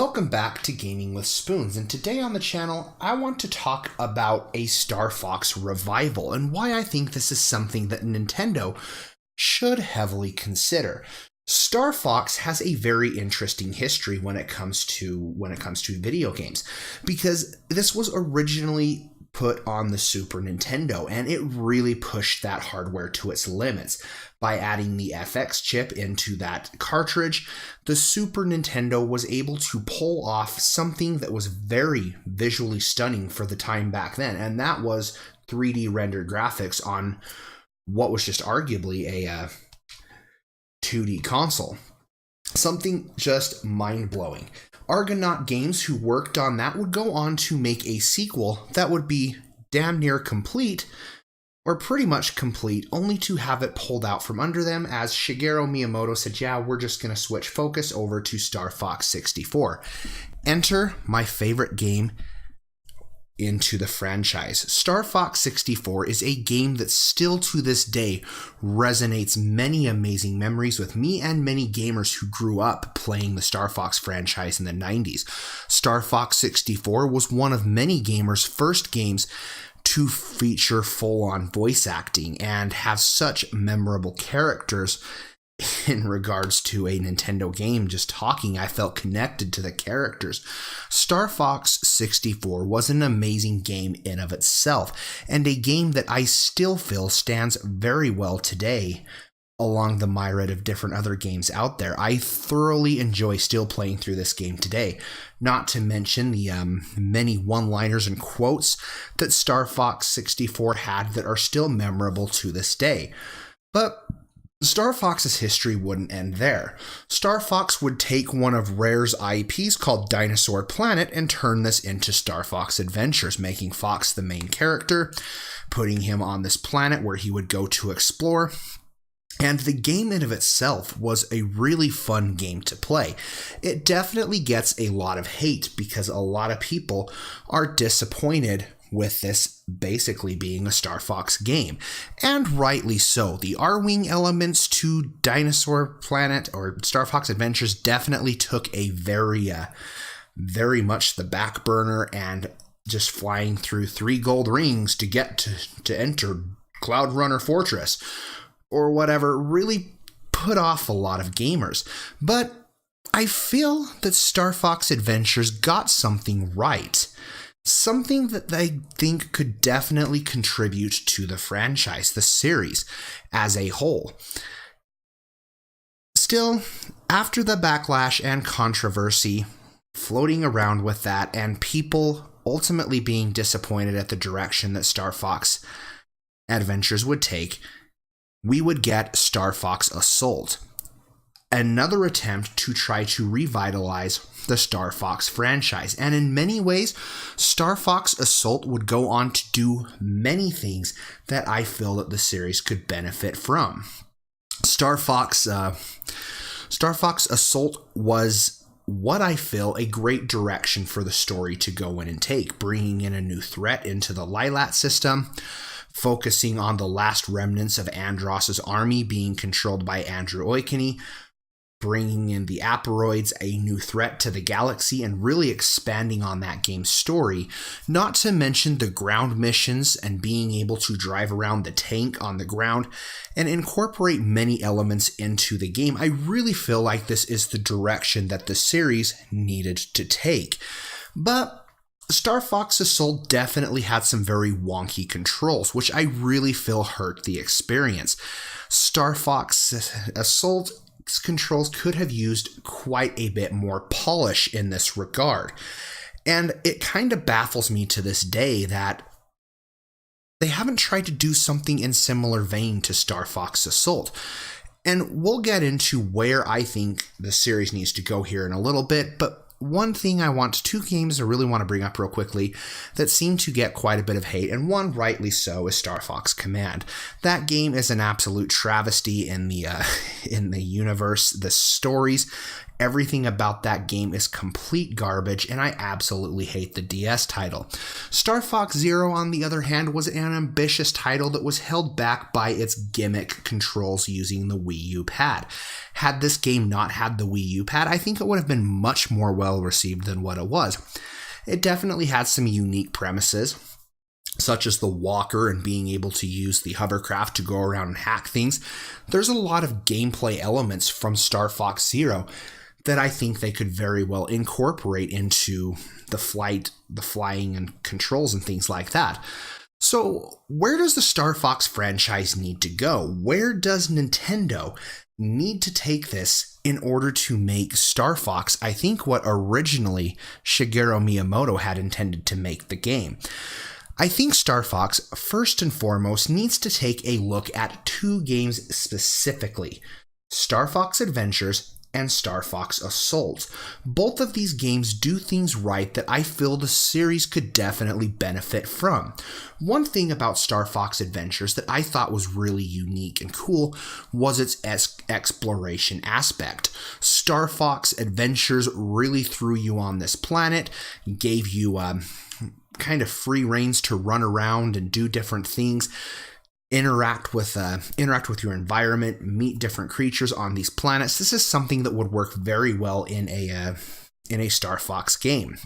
Welcome back to Gaming with Spoons, and today on the channel I want to talk about a Starfox revival and why I think this is something that Nintendo should heavily consider. Starfox has a very interesting history when it comes to video games, because this was originally put on the Super Nintendo, and it really pushed that hardware to its limits. By adding the FX chip into that cartridge, the Super Nintendo was able to pull off something that was very visually stunning for the time back then, and that was 3D rendered graphics on what was just arguably a 2D console. Something just mind-blowing. Argonaut Games, who worked on that, would go on to make a sequel that would be damn near complete, or pretty much complete, only to have it pulled out from under them as Shigeru Miyamoto said, yeah, we're just going to switch focus over to Starfox 64. Enter my favorite game into the franchise. Starfox 64 is a game that still to this day resonates many amazing memories with me and many gamers who grew up playing the Starfox franchise in the 90s. Starfox 64 was one of many gamers' first games to feature full-on voice acting and have such memorable characters. In regards to a Nintendo game, just talking, I felt connected to the characters. Starfox 64 was an amazing game in of itself, and a game that I still feel stands very well today along the myriad of different other games out there. I thoroughly enjoy still playing through this game today, not to mention the many one-liners and quotes that Starfox 64 had that are still memorable to this day. But Star Fox's history wouldn't end there. Star Fox would take one of Rare's IPs called Dinosaur Planet and turn this into Star Fox Adventures, making Fox the main character, putting him on this planet where he would go to explore. And the game in of itself was a really fun game to play. It definitely gets a lot of hate because a lot of people are disappointed with this basically being a Star Fox game. And rightly so. The R-Wing elements to Dinosaur Planet or Star Fox Adventures definitely took a very much the back burner, and just flying through 3 gold rings to get to enter Cloud Runner Fortress or whatever really put off a lot of gamers. But I feel that Star Fox Adventures got something right. Something that I think could definitely contribute to the franchise, the series, as a whole. Still, after the backlash and controversy floating around with that, and people ultimately being disappointed at the direction that Star Fox Adventures would take, we would get Star Fox Assault, another attempt to try to revitalize the Star Fox franchise. And in many ways, Star Fox Assault would go on to do many things that I feel that the series could benefit from. Star Fox Assault was what I feel a great direction for the story to go in and take, bringing in a new threat into the Lilat system, focusing on the last remnants of Andross's army being controlled by Andrew Oikini, bringing in the Aporoids, a new threat to the galaxy, and really expanding on that game's story, not to mention the ground missions and being able to drive around the tank on the ground and incorporate many elements into the game. I really feel like this is the direction that the series needed to take. But Star Fox Assault definitely had some very wonky controls, which I really feel hurt the experience. Star Fox Assault controls could have used quite a bit more polish in this regard. And it kind of baffles me to this day that they haven't tried to do something in similar vein to Star Fox Assault. And we'll get into where I think the series needs to go here in a little bit, but two games I really want to bring up real quickly that seem to get quite a bit of hate, and one rightly so, is Star Fox Command. That game is an absolute travesty in the universe. The stories, everything about that game is complete garbage, and I absolutely hate the DS title. Star Fox Zero, on the other hand, was an ambitious title that was held back by its gimmick controls using the Wii U pad. had this game not had the Wii U pad, I think it would have been much more well received than what it was. It definitely had some unique premises, such as the walker and being able to use the hovercraft to go around and hack things. There's a lot of gameplay elements from Star Fox Zero that I think they could very well incorporate into the flying and controls and things like that. So where does the Star Fox franchise need to go? Where does Nintendo need to take this in order to make Star Fox, I think, what originally Shigeru Miyamoto had intended to make the game? I think Star Fox, first and foremost, needs to take a look at two games specifically, Star Fox Adventures and Star Fox Assault. Both of these games do things right that I feel the series could definitely benefit from. One thing about Star Fox Adventures that I thought was really unique and cool was its exploration aspect. Star Fox Adventures really threw you on this planet, gave you kind of free reins to run around and do different things, interact with your environment, meet different creatures on these planets. This is something that would work very well in a Star Fox game.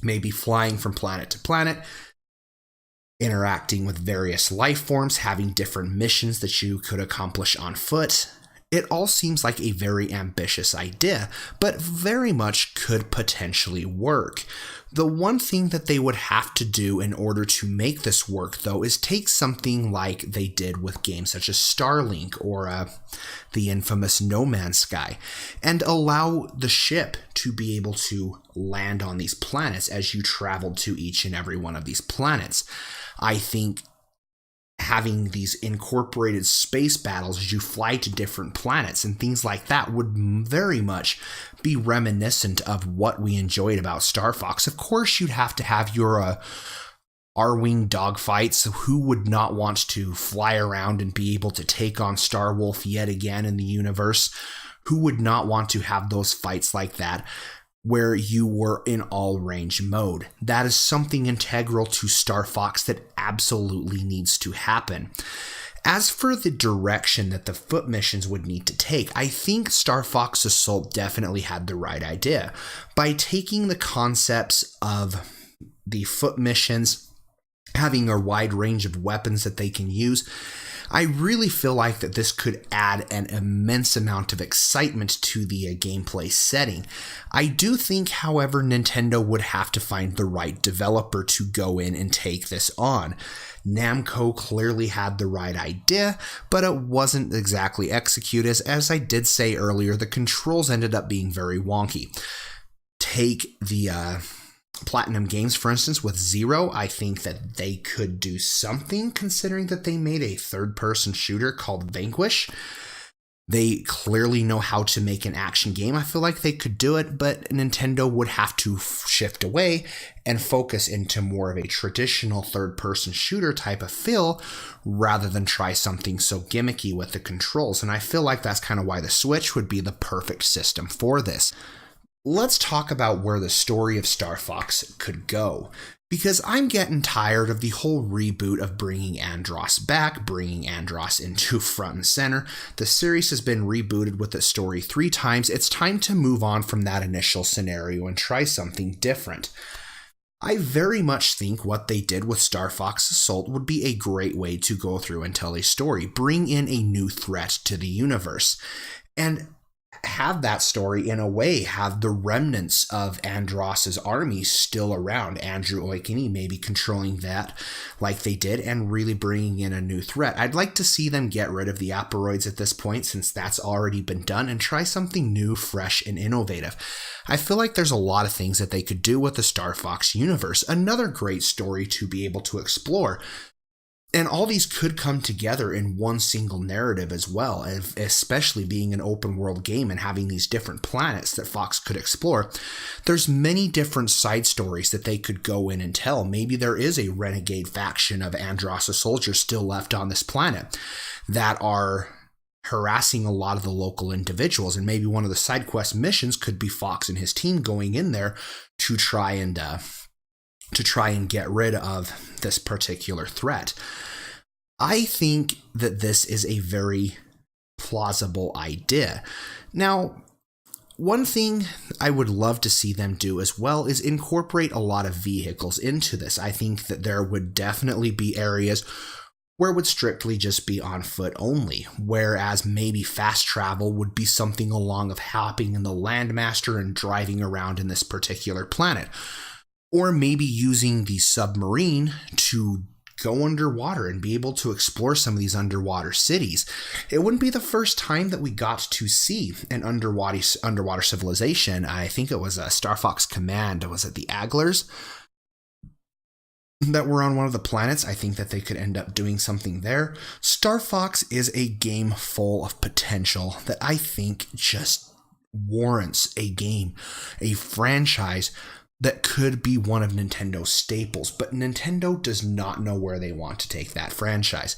Maybe flying from planet to planet, interacting with various life forms, having different missions that you could accomplish on foot. It all seems like a very ambitious idea, but very much could potentially work. The one thing that they would have to do in order to make this work, though, is take something like they did with games such as Starlink or the infamous No Man's Sky, and allow the ship to be able to land on these planets as you traveled to each and every one of these planets. I think having these incorporated space battles as you fly to different planets and things like that would very much be reminiscent of what we enjoyed about Star Fox. Of course, you'd have to have your R-Wing dogfights. Who would not want to fly around and be able to take on Star Wolf yet again in the universe? Who would not want to have those fights like that, where you were in all range mode? That is something integral to Star Fox that absolutely needs to happen. As for the direction that the foot missions would need to take, I think Star Fox Assault definitely had the right idea. By taking the concepts of the foot missions, having a wide range of weapons that they can use, I really feel like that this could add an immense amount of excitement to the gameplay setting. I do think, however, Nintendo would have to find the right developer to go in and take this on. Namco clearly had the right idea, but it wasn't exactly executed. As I did say earlier, the controls ended up being very wonky. Take the Platinum Games, for instance, with Zero. I think that they could do something, considering that they made a third-person shooter called Vanquish. They clearly know how to make an action game. I feel like they could do it, but Nintendo would have to shift away and focus into more of a traditional third-person shooter type of feel, rather than try something so gimmicky with the controls. And I feel like that's kind of why the Switch would be the perfect system for this. Let's talk about where the story of Star Fox could go, because I'm getting tired of the whole reboot of bringing Andross back, bringing Andross into front and center. The series has been rebooted with the story 3 times. It's time to move on from that initial scenario and try something different. I very much think what they did with Star Fox Assault would be a great way to go through and tell a story, bring in a new threat to the universe, and have that story in a way have the remnants of Andross's army still around. Andrew Oikini maybe controlling that like they did and really bringing in a new threat. I'd like to see them get rid of the Aporoids at this point, since that's already been done, and try something new, fresh, and innovative. I feel like there's a lot of things that they could do with the Star Fox universe. Another great story to be able to explore. And all these could come together in one single narrative as well, especially being an open world game and having these different planets that Fox could explore. There's many different side stories that they could go in and tell. Maybe there is a renegade faction of Andross soldiers still left on this planet that are harassing a lot of the local individuals, and maybe one of the side quest missions could be Fox and his team going in there to try and get rid of this particular threat. I think that this is a very plausible idea. Now, one thing I would love to see them do as well is incorporate a lot of vehicles into this. I think that there would definitely be areas where it would strictly just be on foot only, whereas maybe fast travel would be something along of hopping in the Landmaster and driving around in this particular planet. Or maybe using the submarine to go underwater and be able to explore some of these underwater cities. It wouldn't be the first time that we got to see an underwater civilization. I think it was a Starfox Command. Was it the Agglers that were on one of the planets? I think that they could end up doing something there. Starfox is a game full of potential that I think just warrants a game, a franchise that could be one of Nintendo's staples, but Nintendo does not know where they want to take that franchise.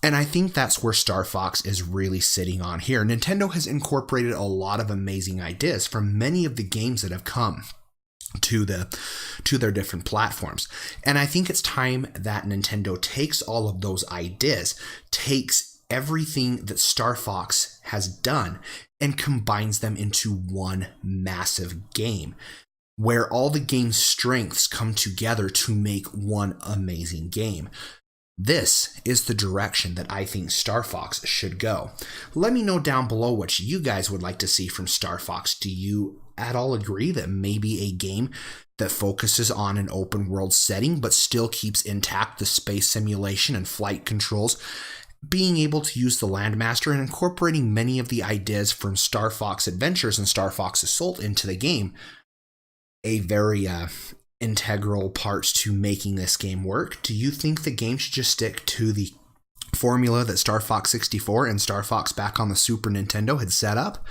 And I think that's where Starfox is really sitting on here. Nintendo has incorporated a lot of amazing ideas from many of the games that have come to their different platforms. And I think it's time that Nintendo takes all of those ideas, takes everything that Starfox has done, and combines them into one massive game, where all the game's strengths come together to make one amazing game. This is the direction that I think Starfox should go. Let me know down below what you guys would like to see from Starfox. Do you at all agree that maybe a game that focuses on an open world setting but still keeps intact the space simulation and flight controls, being able to use the Landmaster and incorporating many of the ideas from Star Fox Adventures and Star Fox Assault into the game, a very integral part to making this game work? Do you think the game should just stick to the formula that Star Fox 64 and Star Fox back on the Super Nintendo had set up?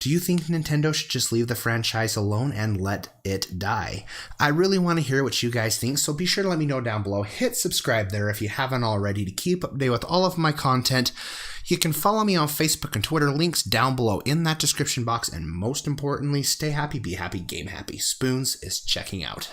Do you think Nintendo should just leave the franchise alone and let it die? I really want to hear what you guys think, so be sure to let me know down below. Hit subscribe there if you haven't already to keep up to date with all of my content. You can follow me on Facebook and Twitter, links down below in that description box, and most importantly, stay happy, be happy, game happy. Spoons is checking out.